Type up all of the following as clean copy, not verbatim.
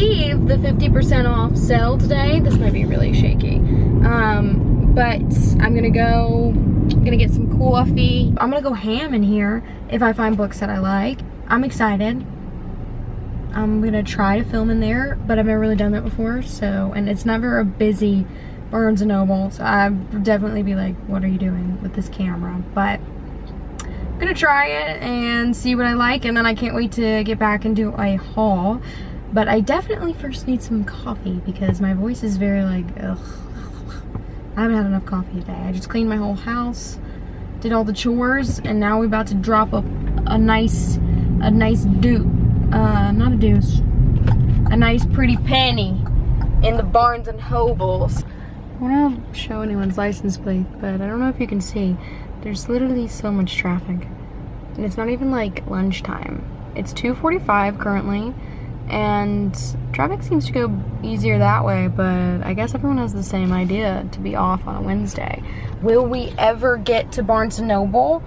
believe the 50% off sale today. This might be really shaky. But I'm gonna get some coffee. I'm gonna go ham in here if I find books that I like. I'm excited. I'm gonna try to film in there, but I've never really done that before, so, and it's never a busy Barnes & Noble, so I'd definitely be like, what are you doing with this camera? But I'm gonna try it and see what I like, and then I can't wait to get back and do a haul. But I definitely first need some coffee because my voice is very like, ugh. I haven't had enough coffee today. I just cleaned my whole house, did all the chores, and now we're about to drop a nice a nice pretty penny in the Barnes & Nobles. I want to show anyone's license plate, but I don't know if you can see. There's literally so much traffic, and it's not even like lunchtime. It's 2:45 currently, and traffic seems to go easier that way, but I guess everyone has the same idea, to be off on a Wednesday. Will we ever get to Barnes & Noble?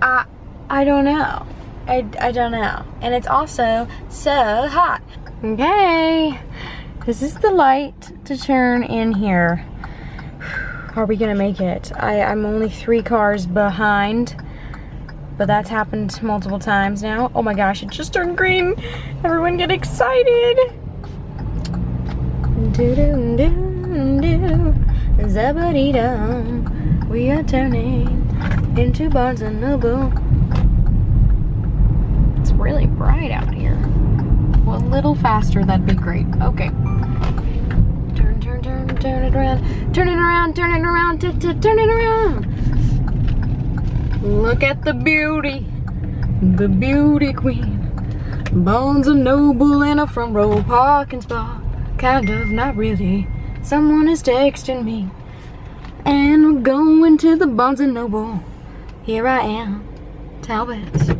I don't know. I don't know. And it's also so hot. Okay, this is the light to turn in here. Are we gonna make it? I'm only 3 cars behind, but that's happened multiple times now. Oh my gosh, it just turned green. Everyone get excited. Do-do-do-do, zabba-dee-dum. We are turning into Barnes & Noble. It's really bright out here. Well, a little faster, that'd be great. Okay. Turn it around. Turn it around, turn it around, turn it around. Look at the beauty queen. Barnes & Noble in a front row parking spot. Kind of, not really. Someone is texting me. And I'm going to the Barnes & Noble. Here I am, Talbot.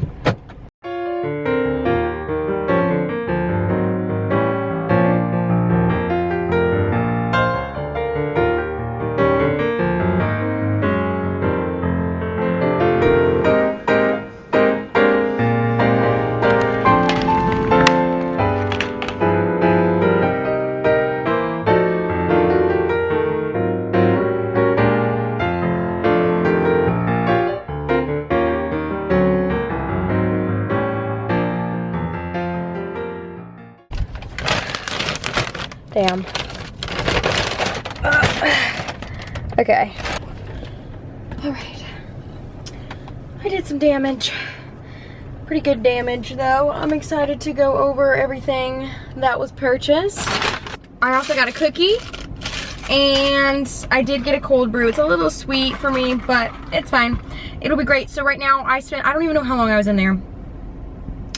Damn. Okay. Alright. I did some damage. Pretty good damage though. I'm excited to go over everything that was purchased. I also got a cookie. And I did get a cold brew. It's a little sweet for me, but it's fine. It'll be great. So right now I don't even know how long I was in there.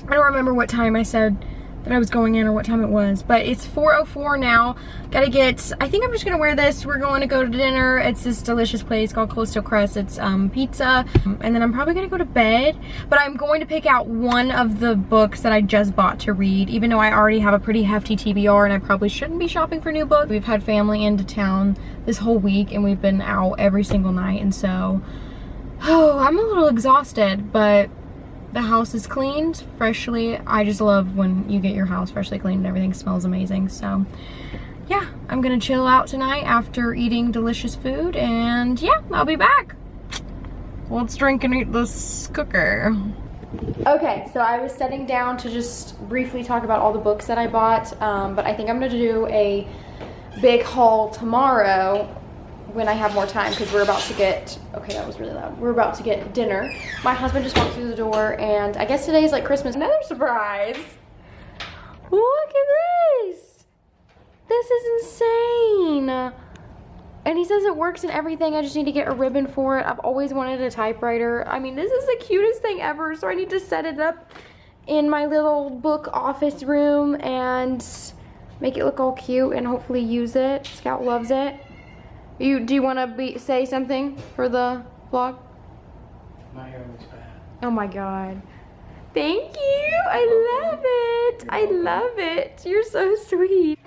I don't remember what time I said that I was going in or what time it was, but it's 4:04 now. I think I'm just gonna wear this. We're going to go to dinner. It's this delicious place called Callisto Crest. It's pizza, and then I'm probably gonna go to bed, but I'm going to pick out one of the books that I just bought to read, even though I already have a pretty hefty TBR and I probably shouldn't be shopping for new books. We've had family into town this whole week and we've been out every single night, and so I'm a little exhausted, but the house is cleaned freshly. I just love when you get your house freshly cleaned and everything smells amazing. So yeah, I'm gonna chill out tonight after eating delicious food, and yeah, I'll be back. Let's drink and eat this cooker. Okay, so I was sitting down to just briefly talk about all the books that I bought, but I think I'm gonna do a big haul tomorrow when I have more time, because we're about to get, okay, that was really loud. We're about to get dinner. My husband just walked through the door, and I guess today is like Christmas. Another surprise. Look at this. This is insane. And he says it works and everything. I just need to get a ribbon for it. I've always wanted a typewriter. I mean, this is the cutest thing ever, so I need to set it up in my little book office room and make it look all cute and hopefully use it. Scout loves it. Do you want to say something for the vlog? My hair looks bad. Oh my god. Thank you. I love it. I love it. You're so sweet.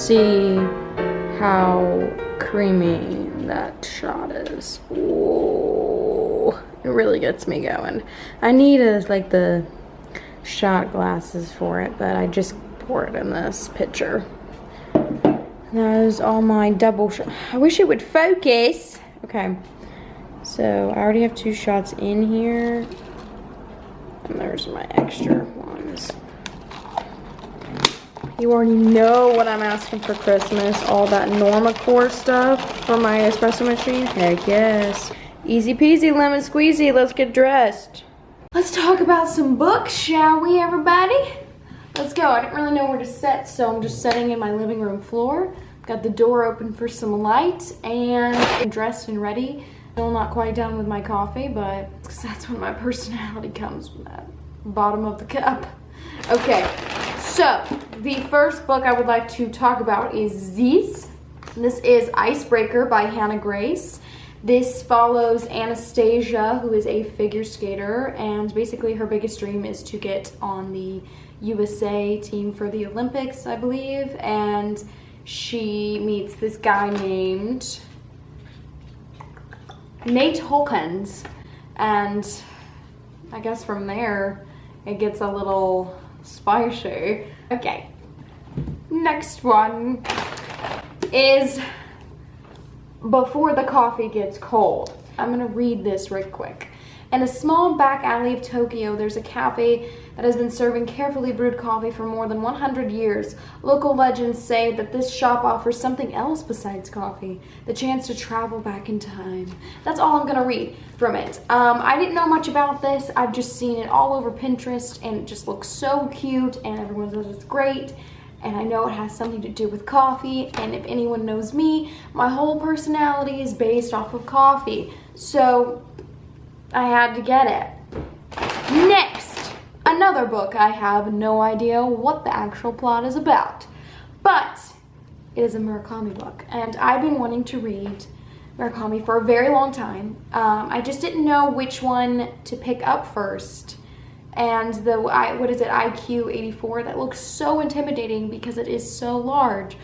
see how creamy that shot is. Ooh, it really gets me going. I need like the shot glasses for it, but I just pour it in this pitcher. That is all my double shot. I wish it would focus. Okay, so I already have 2 shots in here, and there's my extra ones. You already know what I'm asking for Christmas. All that Normacore stuff for my espresso machine. Heck yes. Easy peasy, lemon squeezy. Let's get dressed. Let's talk about some books, shall we, everybody? Let's go. I didn't really know where to set, so I'm just setting in my living room floor. Got the door open for some light, and I'm dressed and ready. Still not quite done with my coffee, but that's when my personality comes from that bottom of the cup. Okay, so the first book I would like to talk about is this. This is Icebreaker by Hannah Grace. This follows Anastasia, who is a figure skater, and basically her biggest dream is to get on the USA team for the Olympics, I believe, and she meets this guy named Nate Hawkins, and I guess from there it gets a little spicy. Okay, next one is Before the Coffee Gets Cold. I'm gonna read this right quick. In a small back alley of Tokyo, there's a cafe that has been serving carefully brewed coffee for more than 100 years. Local legends say that this shop offers something else besides coffee, the chance to travel back in time. That's all I'm gonna read from it. I didn't know much about this. I've just seen it all over Pinterest, and it just looks so cute, and everyone says it's great. And I know it has something to do with coffee, and if anyone knows me, my whole personality is based off of coffee. So I had to get it. Next, another book. I have no idea what the actual plot is about, but it is a Murakami book, and I've been wanting to read Murakami for a very long time. I just didn't know which one to pick up first. And the, what is it, IQ 84, that looks so intimidating because it is so large.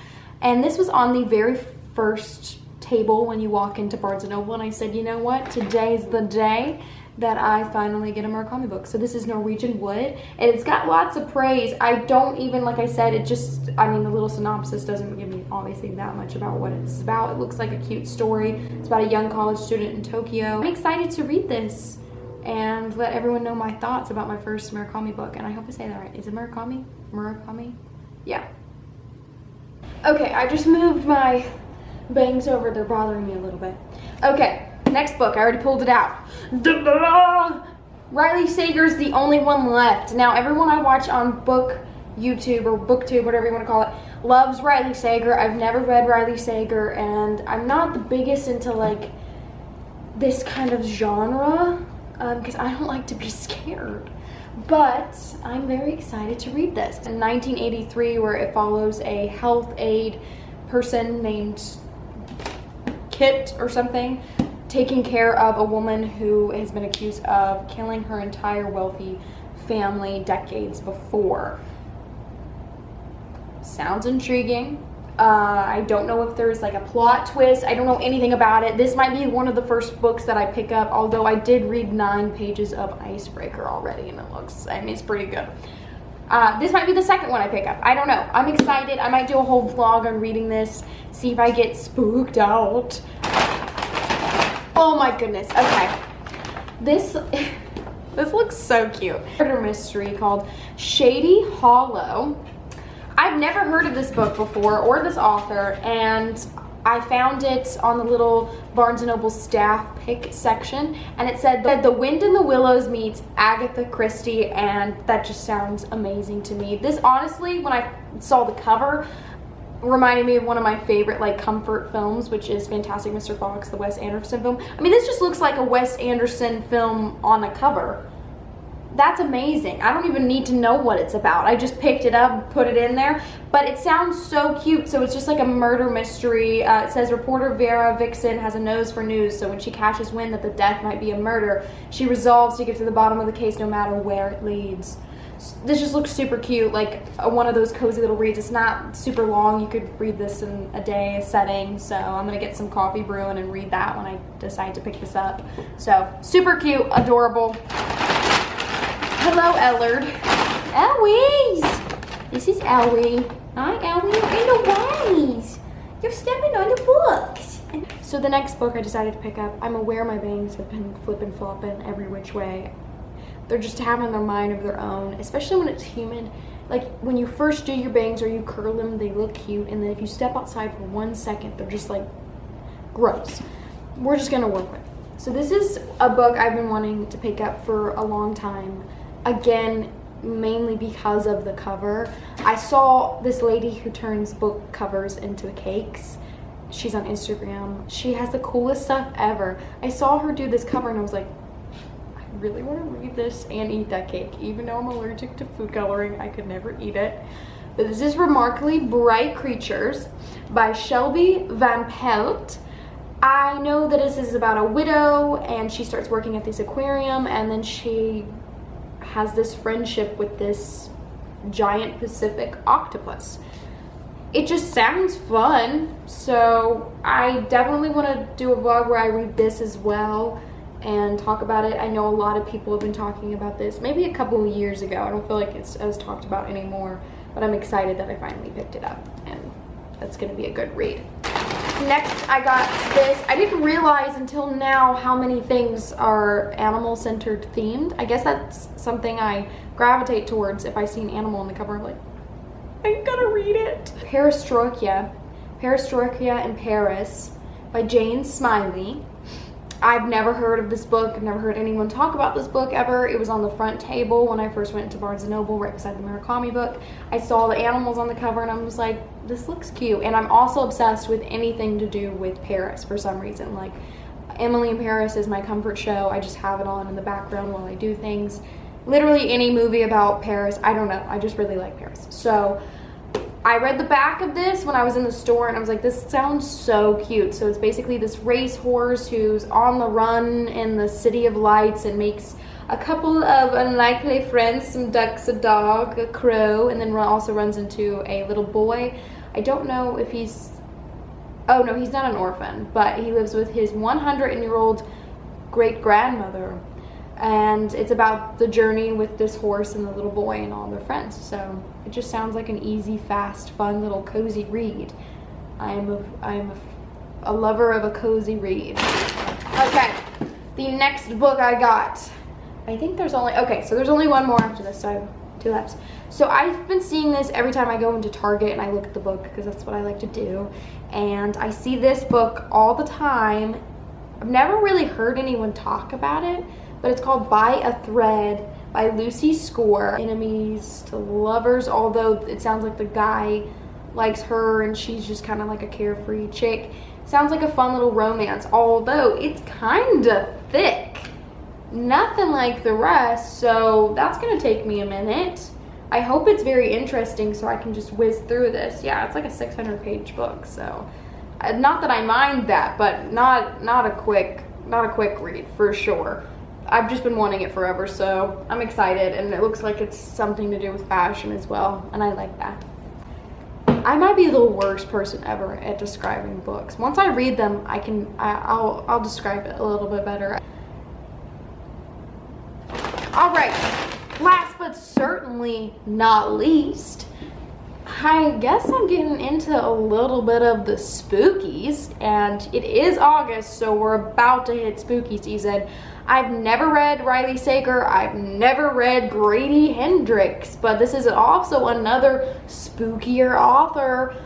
And this was on the very first table when you walk into Barnes & Noble, and I said, you know what, today's the day that I finally get a Murakami book. So this is Norwegian Wood, and it's got lots of praise. I don't even, like I said, it just, I mean, the little synopsis doesn't give me obviously that much about what it's about. It looks like a cute story. It's about a young college student in Tokyo. I'm excited to read this and let everyone know my thoughts about my first Murakami book. And I hope I say that right. Is it Murakami? Murakami? Yeah. Okay, I just moved my bangs over. They're bothering me a little bit. Okay, next book. I already pulled it out. Riley Sager's The Only One Left. Now, everyone I watch on YouTube or BookTube, whatever you want to call it, loves Riley Sager. I've never read Riley Sager, and I'm not the biggest into like this kind of genre. Because I don't like to be scared, but I'm very excited to read this. In 1983, where it follows a health aide person named Kit or something, taking care of a woman who has been accused of killing her entire wealthy family decades before. Sounds intriguing. I don't know if there's like a plot twist. I don't know anything about it. This might be one of the first books that I pick up, although I did read 9 pages of Icebreaker already, and it looks, I mean, it's pretty good. This might be the second one I pick up. I don't know. I'm excited. I might do a whole vlog on reading this, see if I get spooked out. Oh my goodness. Okay. This looks so cute. Murder mystery called Shady Hollow. I've never heard of this book before or this author, and I found it on the little Barnes & Noble staff pick section, and it said that The Wind in the Willows meets Agatha Christie, and that just sounds amazing to me. This honestly, when I saw the cover, reminded me of one of my favorite like comfort films, which is Fantastic Mr. Fox, the Wes Anderson film. I mean, this just looks like a Wes Anderson film on a cover. That's amazing. I don't even need to know what it's about. I just picked it up, put it in there, but it sounds so cute. So it's just like a murder mystery. It says reporter Vera Vixen has a nose for news, so when she catches wind that the death might be a murder, she resolves to get to the bottom of the case no matter where it leads. This just looks super cute, like one of those cozy little reads. It's not super long. You could read this in a day setting. So I'm gonna get some coffee brewing and read that when I decide to pick this up. So super cute, adorable. Hello, Ellard. Eloise! This is Ellie. Hi, Ellie. You're in the ways. You're stepping on the books. So the next book I decided to pick up, I'm aware my bangs have been flipping flopping every which way. They're just having their mind of their own, especially when it's humid. Like when you first do your bangs or you curl them, they look cute. And then if you step outside for 1 second, they're just like gross. We're just gonna work with it. So this is a book I've been wanting to pick up for a long time. Again, mainly because of the cover. I saw this lady who turns book covers into cakes. She's on Instagram. She has the coolest stuff ever. I saw her do this cover and I was like, I really want to read this and eat that cake. Even though I'm allergic to food coloring, I could never eat it. But this is Remarkably Bright Creatures by Shelby Van Pelt. I know that this is about a widow and she starts working at this aquarium, and then she has this friendship with this giant Pacific octopus. It just sounds fun, so I definitely want to do a vlog where I read this as well and talk about it. I know a lot of people have been talking about this maybe a couple of years ago. I don't feel like it's as talked about anymore, but I'm excited that I finally picked it up, and that's going to be a good read. Next, I got this. I didn't realize until now how many things are animal-centered themed. I guess that's something I gravitate towards. If I see an animal on the cover, I'm like, I gotta read it. Perestroika in Paris by Jane Smiley. I've never heard of this book. I've never heard anyone talk about this book ever. It was on the front table when I first went to Barnes & Noble right beside the Murakami book. I saw the animals on the cover and I was like, this looks cute. And I'm also obsessed with anything to do with Paris for some reason. Like Emily in Paris is my comfort show. I just have it on in the background while I do things. Literally any movie about Paris, I don't know. I just really like Paris. So I read the back of this when I was in the store and I was like, this sounds so cute. So it's basically this racehorse who's on the run in the City of Lights and makes a couple of unlikely friends, some ducks, a dog, a crow, and then also runs into a little boy. I don't know if he's, oh no, he's not an orphan, but he lives with his 100-year-old great-grandmother. And it's about the journey with this horse and the little boy and all their friends. So it just sounds like an easy, fast, fun little cozy read. I'm a lover of a cozy read. Okay, the next book I got. I think there's only, okay, so there's only one more after this, so I have 2 left. So I've been seeing this every time I go into Target and I look at the book because that's what I like to do. And I see this book all the time. I've never really heard anyone talk about it, but it's called By a Thread by Lucy Score. Enemies to lovers, although it sounds like the guy likes her and she's just kind of like a carefree chick. Sounds like a fun little romance, although it's kind of thick. Nothing like the rest, so that's gonna take me a minute. I hope it's very interesting so I can just whiz through this. Yeah, it's like a 600-page book, so not that I mind that, but not a quick read for sure. I've just been wanting it forever, so I'm excited, and it looks like it's something to do with fashion as well, and I like that. I might be the worst person ever at describing books. Once I read them, I'll describe it a little bit better. All right, last but certainly not least, I guess I'm getting into a little bit of the spookies, and it is August, so we're about to hit spooky season. I've never read Riley Sager, I've never read Grady Hendrix, but this is also another spookier author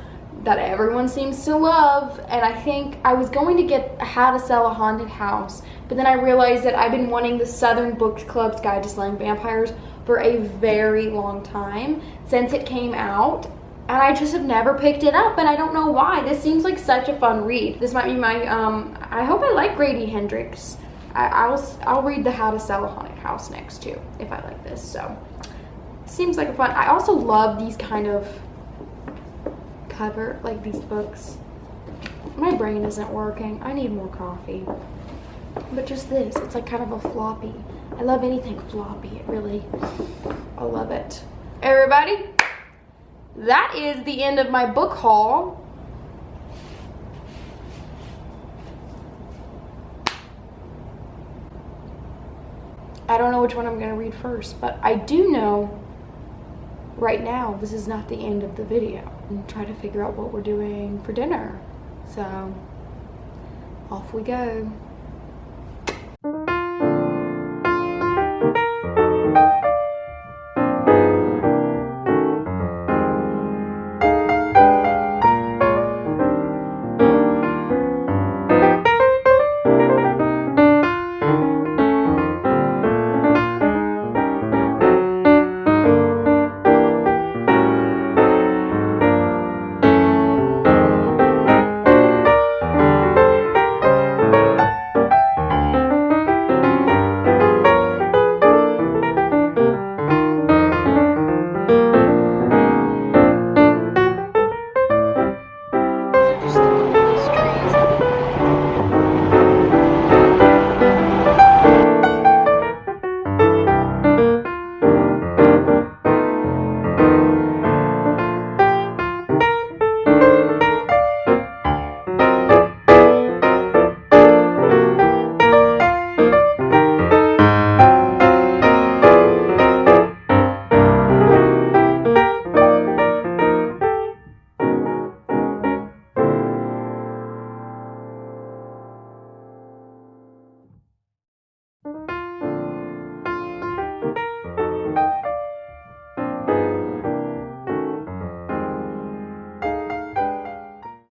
that everyone seems to love, and I think I was going to get How to Sell a Haunted House, but then I realized that I've been wanting the Southern Book Club's Guide to Slaying Vampires for a very long time since it came out, and I just have never picked it up, and I don't know why. This seems like such a fun read. This might be my, I hope I like Grady Hendrix. I'll read the How to Sell a Haunted House next too, if I like this, so. Seems like a fun, I also love these kind of cover, like these books. My brain isn't working, I need more coffee. But just this, it's like kind of a floppy. I love anything floppy, I love it. Everybody, that is the end of my book haul. I don't know which one I'm gonna read first, but I do know right now this is not the end of the video. I'm trying to figure out what we're doing for dinner. So, off we go.